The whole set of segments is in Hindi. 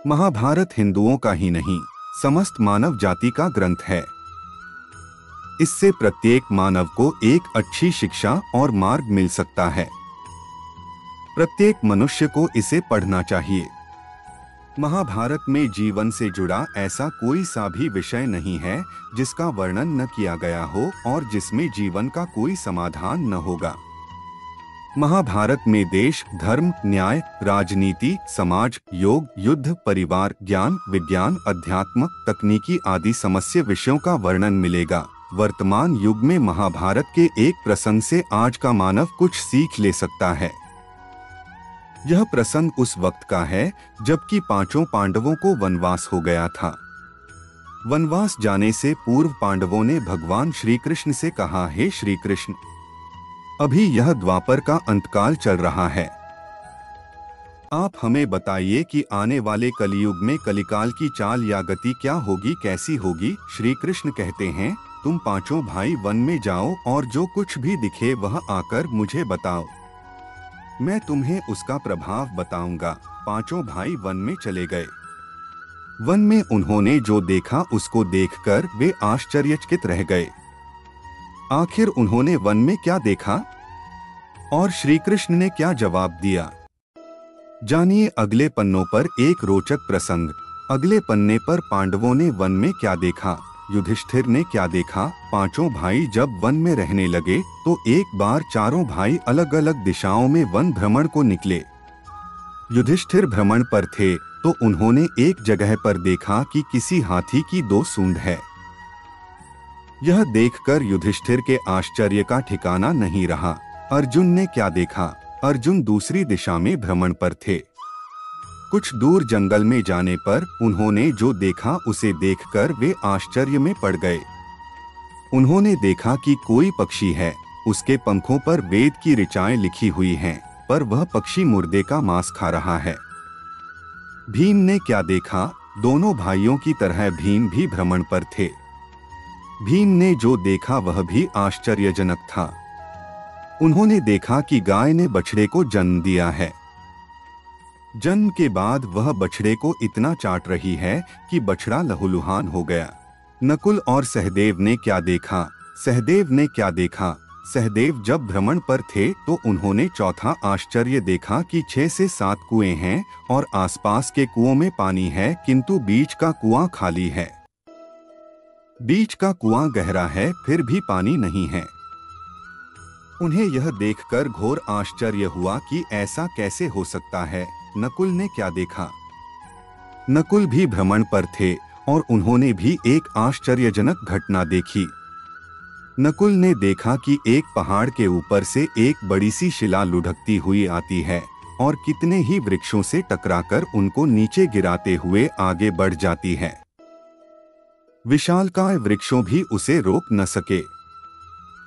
महाभारत हिंदुओं का ही नहीं, समस्त मानव जाति का ग्रंथ है। इससे प्रत्येक मानव को एक अच्छी शिक्षा और मार्ग मिल सकता है। प्रत्येक मनुष्य को इसे पढ़ना चाहिए। महाभारत में जीवन से जुड़ा ऐसा कोई सा भी विषय नहीं है जिसका वर्णन न किया गया हो और जिसमें जीवन का कोई समाधान न होगा। महाभारत में देश, धर्म, न्याय, राजनीति, समाज, योग, युद्ध, परिवार, ज्ञान, विज्ञान, अध्यात्म, तकनीकी आदि समस्त विषयों का वर्णन मिलेगा। वर्तमान युग में महाभारत के एक प्रसंग से आज का मानव कुछ सीख ले सकता है। यह प्रसंग उस वक्त का है जबकि पांचों पांडवों को वनवास हो गया था। वनवास जाने से पूर्व पांडवों ने भगवान श्री कृष्ण से कहा, हे श्री कृष्ण, अभी यह द्वापर का अंतकाल चल रहा है। आप हमें बताइए कि आने वाले कलियुग में कलिकाल की चाल या गति क्या होगी, कैसी होगी। श्री कृष्ण कहते हैं, तुम पांचों भाई वन में जाओ और जो कुछ भी दिखे वह आकर मुझे बताओ, मैं तुम्हें उसका प्रभाव बताऊंगा। पांचों भाई वन में चले गए। वन में उन्होंने जो देखा उसको देखकर वे आश्चर्यचकित रह गए। आखिर उन्होंने वन में क्या देखा और श्री कृष्ण ने क्या जवाब दिया, जानिए अगले पन्नों पर एक रोचक प्रसंग। अगले पन्ने पर पांडवों ने वन में क्या देखा, युधिष्ठिर ने क्या देखा। पांचों भाई जब वन में रहने लगे तो एक बार चारों भाई अलग अलग दिशाओं में वन भ्रमण को निकले। युधिष्ठिर भ्रमण पर थे तो उन्होंने एक जगह पर देखा कि किसी हाथी की दो सूंड है। यह देखकर युधिष्ठिर के आश्चर्य का ठिकाना नहीं रहा। अर्जुन ने क्या देखा, अर्जुन दूसरी दिशा में भ्रमण पर थे। कुछ दूर जंगल में जाने पर उन्होंने जो देखा उसे देखकर वे आश्चर्य में पड़ गए। उन्होंने देखा कि कोई पक्षी है, उसके पंखों पर वेद की ऋचाएं लिखी हुई हैं, पर वह पक्षी मुर्दे का मांस खा रहा है। भीम ने क्या देखा, दोनों भाइयों की तरह भीम भी भ्रमण पर थे। भीम ने जो देखा वह भी आश्चर्यजनक था। उन्होंने देखा कि गाय ने बछड़े को जन्म दिया है। जन्म के बाद वह बछड़े को इतना चाट रही है कि बछड़ा लहूलुहान हो गया। नकुल और सहदेव ने क्या देखा, सहदेव ने क्या देखा, सहदेव जब भ्रमण पर थे तो उन्होंने चौथा आश्चर्य देखा कि 6 से 7 कुएं हैं और आसपास के कुओं में पानी है, किंतु बीच का कुआं खाली है। बीच का कुआं गहरा है फिर भी पानी नहीं है। उन्हें यह देखकर घोर आश्चर्य हुआ कि ऐसा कैसे हो सकता है। नकुल ने क्या देखा, नकुल भी भ्रमण पर थे और उन्होंने भी एक आश्चर्यजनक घटना देखी। नकुल ने देखा कि एक पहाड़ के ऊपर से एक बड़ी सी शिला लुढ़कती हुई आती है और कितने ही वृक्षों से टकराकर उनको नीचे गिराते हुए आगे बढ़ जाती है। विशालकाय वृक्षों भी उसे रोक न सके।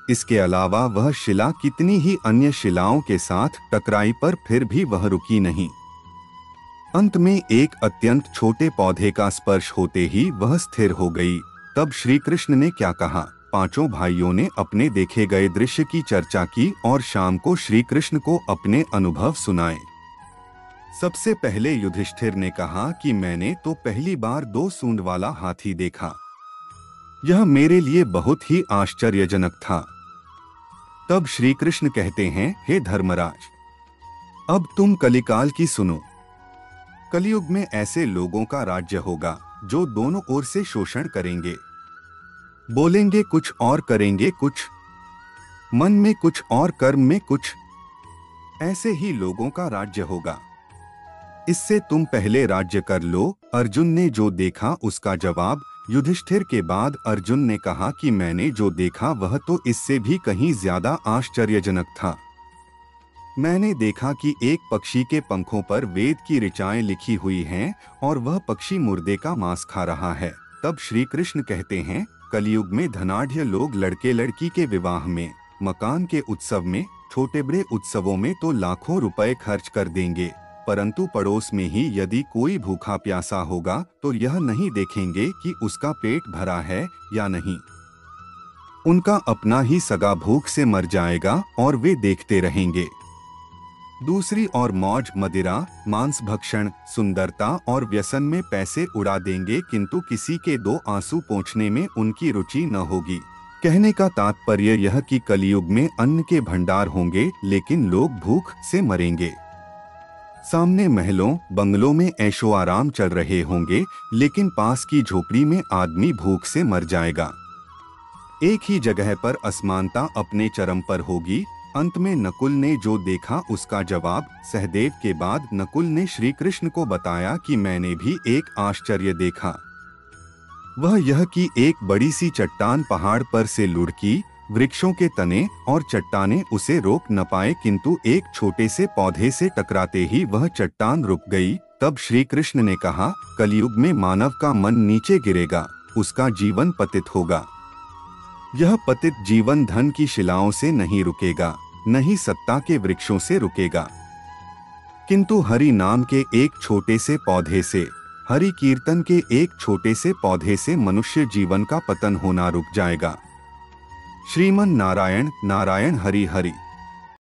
इसके अलावा वह शिला कितनी ही अन्य शिलाओं के साथ टकराई पर फिर भी वह रुकी नहीं। अंत में एक अत्यंत छोटे पौधे का स्पर्श होते ही वह स्थिर हो गई। तब श्री कृष्ण ने क्या कहा, पांचों भाइयों ने अपने देखे गए दृश्य की चर्चा की और शाम को श्री कृष्ण को अपने अनुभव सुनाए। सबसे पहले युधिष्ठिर ने कहा कि मैंने तो पहली बार 2 सूंड वाला हाथी देखा। यह मेरे लिए बहुत ही आश्चर्यजनक था। तब श्री कृष्ण कहते हैं, हे धर्मराज, अब तुम कलिकाल की सुनो। कलियुग में ऐसे लोगों का राज्य होगा जो दोनों ओर से शोषण करेंगे, बोलेंगे कुछ और करेंगे कुछ, मन में कुछ और कर्म में कुछ। ऐसे ही लोगों का राज्य होगा। इससे तुम पहले राज्य कर लो। अर्जुन ने जो देखा उसका जवाब। युधिष्ठिर के बाद अर्जुन ने कहा कि मैंने जो देखा वह तो इससे भी कहीं ज्यादा आश्चर्यजनक था। मैंने देखा कि एक पक्षी के पंखों पर वेद की ऋचाएं लिखी हुई हैं और वह पक्षी मुर्दे का मांस खा रहा है। तब श्री कृष्ण कहते हैं, कलियुग में धनाढ्य लोग लड़के लड़की के विवाह में, मकान के उत्सव में, छोटे बड़े उत्सवों में तो लाखों रुपए खर्च कर देंगे, परंतु पड़ोस में ही यदि कोई भूखा प्यासा होगा तो यह नहीं देखेंगे कि उसका पेट भरा है या नहीं। उनका अपना ही सगा भूख से मर जाएगा और वे देखते रहेंगे। दूसरी ओर मौज, मदिरा, मांस भक्षण, सुंदरता और व्यसन में पैसे उड़ा देंगे, किंतु किसी के दो आंसू पोंछने में उनकी रुचि न होगी। कहने का तात्पर्य यह कि कलयुग में अन्न के भंडार होंगे, लेकिन लोग भूख से मरेंगे। सामने महलों बंगलों में ऐशो आराम चल रहे होंगे, लेकिन पास की झोपड़ी में आदमी भूख से मर जाएगा। एक ही जगह पर असमानता अपने चरम पर होगी। अंत में नकुल ने जो देखा उसका जवाब सहदेव के बाद नकुल ने श्री कृष्ण को बताया कि मैंने भी एक आश्चर्य देखा। वह यह कि एक बड़ी सी चट्टान पहाड़ पर से लुढ़की, वृक्षों के तने और चट्टानें उसे रोक न पाए, किंतु एक छोटे से पौधे से टकराते ही वह चट्टान रुक गई। तब श्री कृष्ण ने कहा, कलयुग में मानव का मन नीचे गिरेगा, उसका जीवन पतित होगा। यह पतित जीवन धन की शिलाओं से नहीं रुकेगा, न ही सत्ता के वृक्षों से रुकेगा, किंतु हरि नाम के एक छोटे से पौधे से, हरि कीर्तन के एक छोटे से पौधे से मनुष्य जीवन का पतन होना रुक जाएगा। श्रीमन नारायण नारायण हरि हरि।